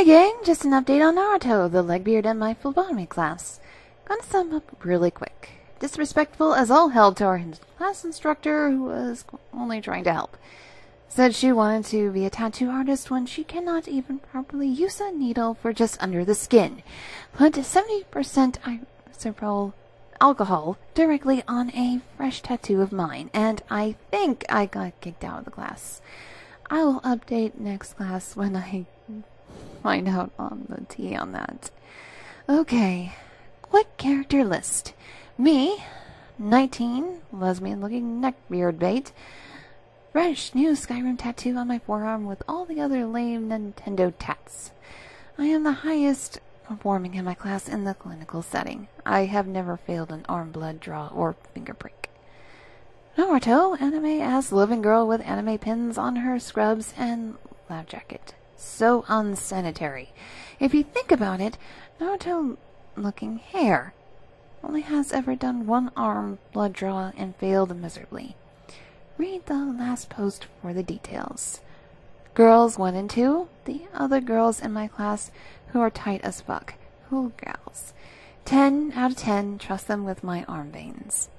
Hey gang, just an update on Naruto, the Legbeard and my phlebotomy class. Gonna sum up really quick. Disrespectful as all hell to our class instructor who was only trying to help. Said she wanted to be a tattoo artist when she cannot even properly use a needle for just under the skin. Put 70% isopropyl alcohol directly on a fresh tattoo of mine, and I think I got kicked out of the class. I will update next class when I find out on the tea on that. Okay, quick character list. Me, 19, lesbian-looking neckbeard bait. Fresh new Skyrim tattoo on my forearm with all the other lame Nintendo tats. I am the highest performing in my class in the clinical setting. I have never failed an arm blood draw or finger prick. Naruto, anime-ass living girl with anime pins on her scrubs and lab jacket. So unsanitary. If you think about it, Naruto-looking hair only has ever done one arm blood draw and failed miserably. Read the last post for the details. Girls 1 and 2, the other girls in my class who are tight as fuck. Cool gals. 10 out of 10, trust them with my arm veins.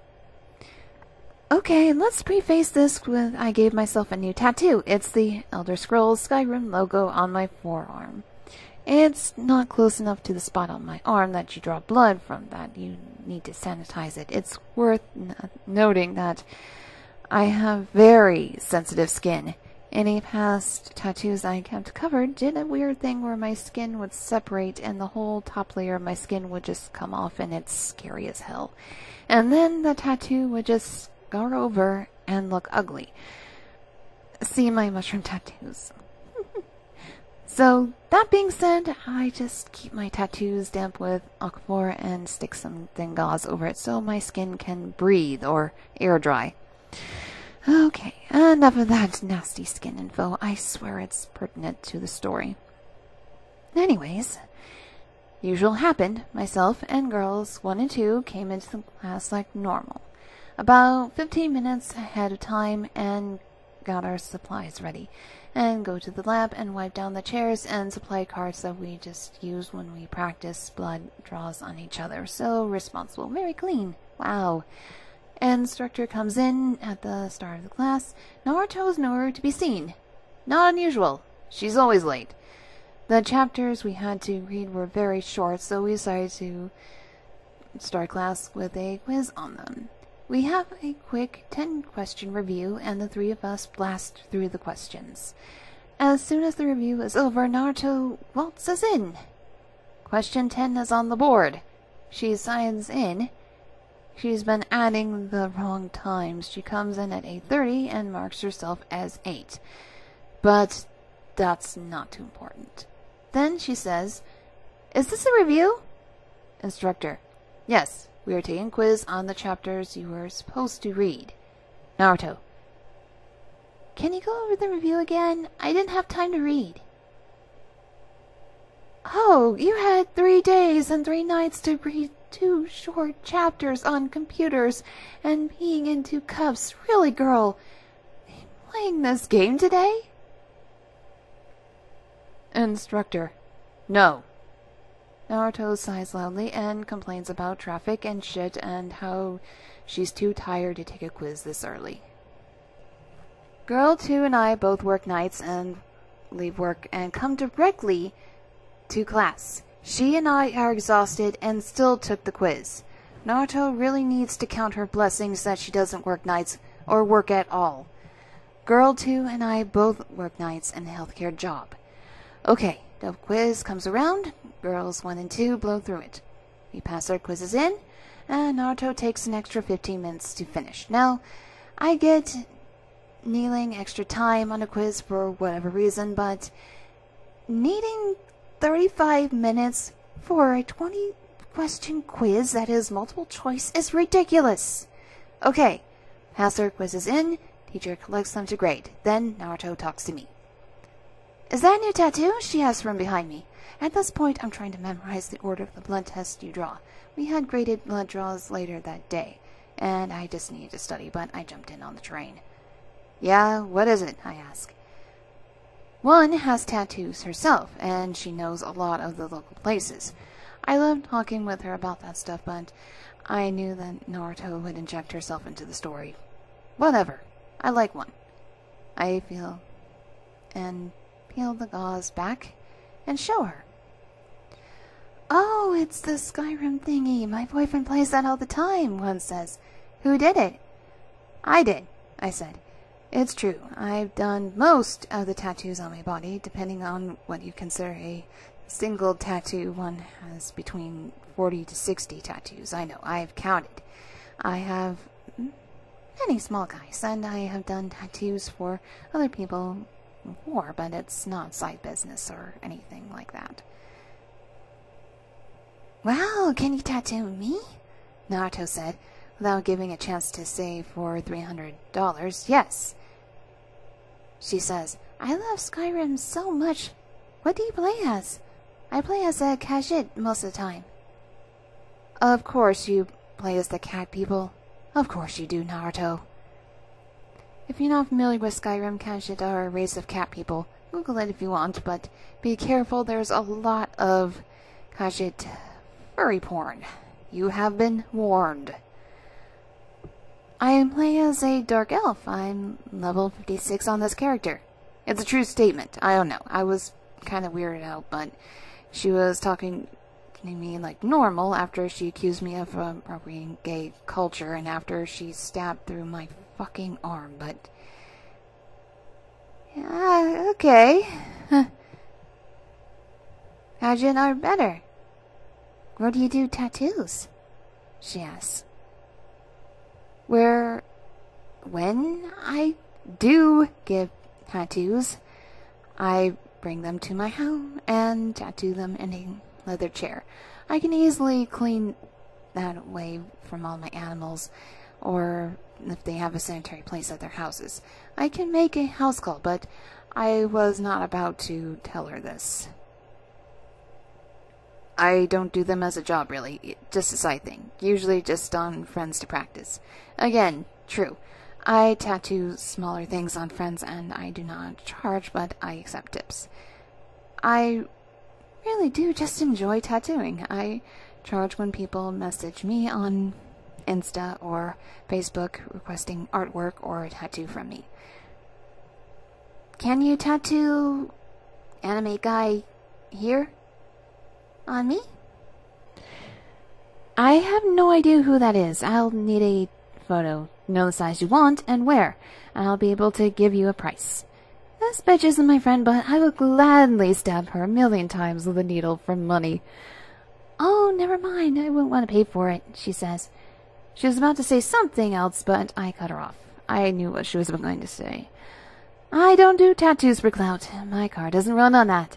Okay, let's preface this with I gave myself a new tattoo. It's the Elder Scrolls Skyrim logo on my forearm. It's not close enough to the spot on my arm that you draw blood from that. You need to sanitize it. It's worth noting that I have very sensitive skin. Any past tattoos I kept covered did a weird thing where my skin would separate and the whole top layer of my skin would just come off, and it's scary as hell. And then the tattoo would just scar over and look ugly. See my mushroom tattoos. So, that being said, I just keep my tattoos damp with Aquaphor and stick something gauze over it so my skin can breathe or air dry. Okay, enough of that nasty skin info. I swear it's pertinent to the story. Anyways, usual happened. Myself and girls 1 and 2 came into the class like normal. About 15 minutes ahead of time and got our supplies ready. And go to the lab and wipe down the chairs and supply carts that we just use when we practice blood draws on each other. So responsible. Very clean. Wow. Instructor comes in at the start of the class. Naruto is nowhere to be seen. Not unusual. She's always late. The chapters we had to read were very short, so we decided to start class with a quiz on them. We have a quick 10-question review, and the three of us blast through the questions. As soon as the review is over, Naruto waltzes in. Question 10 is on the board. She signs in. She's been adding the wrong times. She comes in at 8:30 and marks herself as 8. But that's not too important. Then she says, "Is this a review?" Instructor, "Yes. We are taking a quiz on the chapters you were supposed to read." Naruto, "Can you go over the review again? I didn't have time to read." "Oh, you had 3 days and 3 nights to read 2 short chapters on computers and peeing into cups. Really, girl? Are you playing this game today?" Instructor, "No." Naruto sighs loudly and complains about traffic and shit and how she's too tired to take a quiz this early. Girl 2 and I both work nights and leave work and come directly to class. She and I are exhausted and still took the quiz. Naruto really needs to count her blessings that she doesn't work nights or work at all. Girl 2 and I both work nights in a healthcare job. Okay, the quiz comes around. Girls 1 and 2 blow through it. We pass our quizzes in, and Naruto takes an extra 15 minutes to finish. Now, I get kneeling extra time on a quiz for whatever reason, but needing 35 minutes for a 20-question quiz that is multiple choice is ridiculous. Okay, pass our quizzes in, teacher collects them to grade. Then Naruto talks to me. "Is that a new tattoo?" she asks from behind me. At this point, I'm trying to memorize the order of the blood tests you draw. We had graded blood draws later that day, and I just needed to study, but I jumped in on the train. "Yeah, what is it?" I ask. One has tattoos herself, and she knows a lot of the local places. I loved talking with her about that stuff, but I knew that Naruto would inject herself into the story. Whatever. I like one. I feel and peel the gauze back and show her. Oh, it's the Skyrim thingy. My boyfriend plays that all the time, one says. Who did it? I did, I said. It's true. I've done most of the tattoos on my body, depending on what you consider a single tattoo. One has between 40 to 60 tattoos. I know, I've counted. I have many small guys, and I have done tattoos for other people before, but it's not side business or anything like that. Wow, can you tattoo me? Naruto said, without giving a chance to say for $300. Yes. She says, I love Skyrim so much. What do you play as? I play as a Khajiit most of the time. Of course you play as the cat people. Of course you do, Naruto. If you're not familiar with Skyrim, Khajiit are a race of cat people. Google it if you want, but be careful, there's a lot of Khajiit furry porn. You have been warned. I play as a dark elf. I'm level 56 on this character. It's a true statement. I don't know. I was kind of weirded out, but she was talking to me like normal after she accused me of appropriating gay culture and after she stabbed through my fucking arm, but... okay. Khajiit are better. Where do you do tattoos? She asks. When I do give tattoos, I bring them to my home and tattoo them in a leather chair. I can easily clean that away from all my animals, or if they have a sanitary place at their houses. I can make a house call, but I was not about to tell her this. I don't do them as a job, really. Just a side thing. Usually just on friends to practice. Again, true. I tattoo smaller things on friends and I do not charge, but I accept tips. I really do just enjoy tattooing. I charge when people message me on Insta or Facebook requesting artwork or a tattoo from me. Can you tattoo anime guy here? On me? I have no idea who that is. I'll need a photo. Know the size you want and where. I'll be able to give you a price. This bitch isn't my friend, but I will gladly stab her 1,000,000 times with a needle for money. Oh, never mind. I wouldn't want to pay for it, she says. She was about to say something else, but I cut her off. I knew what she was going to say. I don't do tattoos for clout. My car doesn't run on that.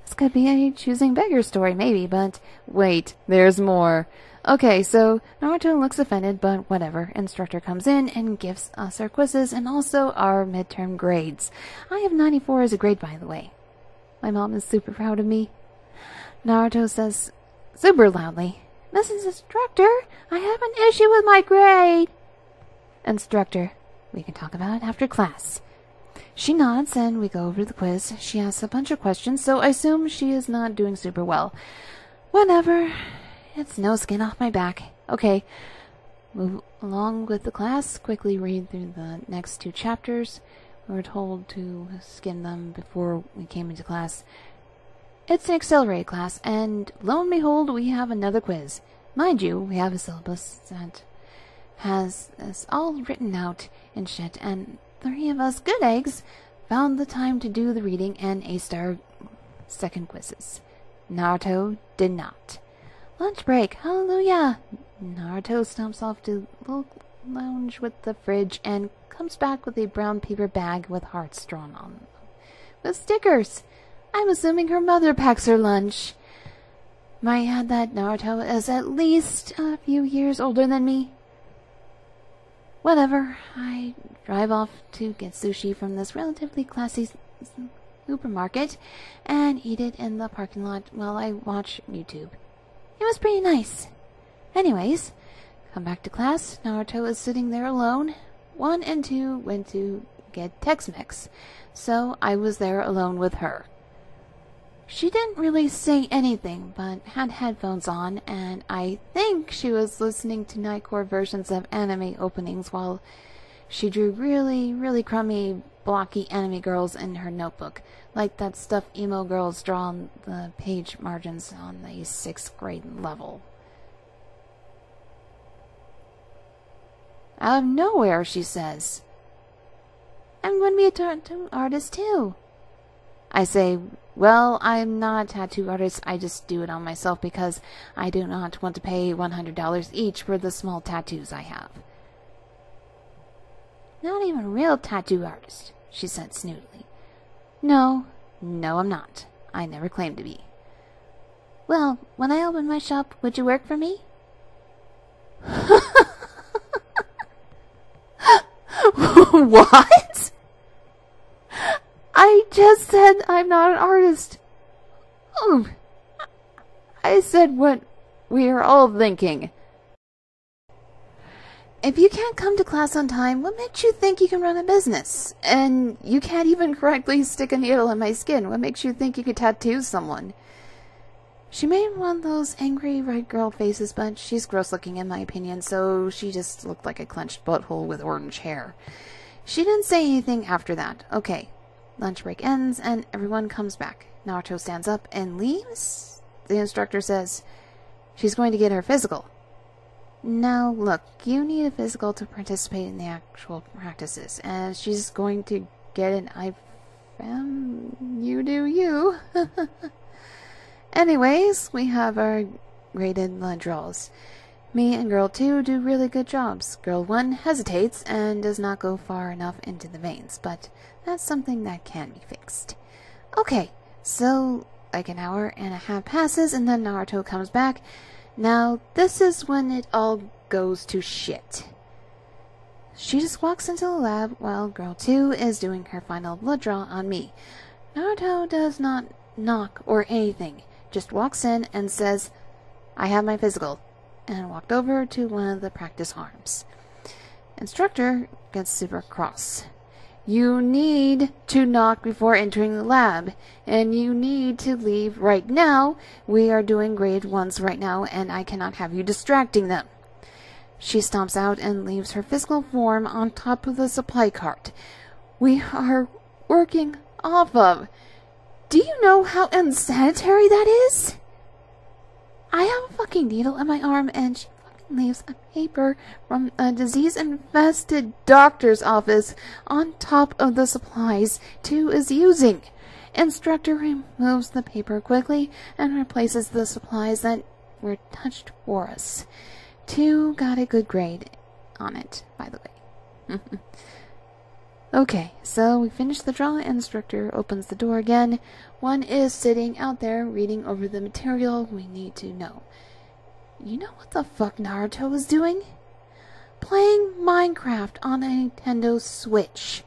This could be a choosing beggar story, maybe, but wait, there's more. Okay, so Naruto looks offended, but whatever. Instructor comes in and gives us our quizzes and also our midterm grades. I have 94 as a grade, by the way. My mom is super proud of me. Naruto says super loudly, Mrs. Instructor, I have an issue with my grade. Instructor, we can talk about it after class. She nods and we go over the quiz. She asks a bunch of questions, so I assume she is not doing super well. Whatever. It's no skin off my back. Okay. Move along with the class. Quickly read through the next 2 chapters. We were told to skim them before we came into class. It's an accelerated class, and lo and behold, we have another quiz. Mind you, we have a syllabus that has this all written out and shit, and 3 of us good eggs found the time to do the reading and aced our second quizzes. Naruto did not. Lunch break, hallelujah! Naruto stomps off to the lounge with the fridge and comes back with a brown paper bag with hearts drawn on them. With stickers! I'm assuming her mother packs her lunch. Might add that Naruto is at least a few years older than me. Whatever, I drive off to get sushi from this relatively classy supermarket and eat it in the parking lot while I watch YouTube. It was pretty nice. Anyways, come back to class. Naruto is sitting there alone. 1 and 2 went to get Tex-Mex. so I was there alone with her. She didn't really say anything, but had headphones on, and I think she was listening to Nightcore versions of anime openings while she drew really, really crummy, blocky anime girls in her notebook, like that stuff emo girls draw on the page margins on the 6th grade level. Out of nowhere, she says, "I'm going to be a tattoo artist too." I say, "Well, I'm not a tattoo artist, I just do it on myself because I do not want to pay $100 each for the small tattoos I have." "Not even a real tattoo artist," she said snootily. No, I'm not. I never claimed to be." "Well, when I open my shop, would you work for me?" What? I just said I'm not an artist. Oh, I said what we're all thinking. If you can't come to class on time, what makes you think you can run a business? And you can't even correctly stick a needle in my skin. What makes you think you could tattoo someone? She made one of those angry red girl faces, but she's gross looking in my opinion, so she just looked like a clenched butthole with orange hair. She didn't say anything after that. Okay. Lunch break ends, and everyone comes back. Naruto stands up and leaves. The instructor says she's going to get her physical. Now, look, you need a physical to participate in the actual practices, and she's going to get an IFM. You do you. Anyways, we have our graded draws. Me and Girl 2 do really good jobs. Girl 1 hesitates and does not go far enough into the veins, but that's something that can be fixed. Okay, so like an hour and a half passes and then Naruto comes back. Now, this is when it all goes to shit. She just walks into the lab while Girl 2 is doing her final blood draw on me. Naruto does not knock or anything, just walks in and says, "I have my physical," and walked over to one of the practice arms. Instructor gets super cross. "You need to knock before entering the lab, and you need to leave right now. We are doing grade 1s right now, and I cannot have you distracting them." She stomps out and leaves her physical form on top of the supply cart we are working off of. Do you know how unsanitary that is? I have a fucking needle in my arm, and she fucking leaves a paper from a disease-infested doctor's office on top of the supplies 2 is using. Instructor removes the paper quickly and replaces the supplies that were touched for us. 2 got a good grade on it, by the way. Okay, so we finished the draw. Instructor opens the door again. 1 is sitting out there reading over the material we need to know. You know what the fuck Naruto was doing? Playing Minecraft on a Nintendo Switch.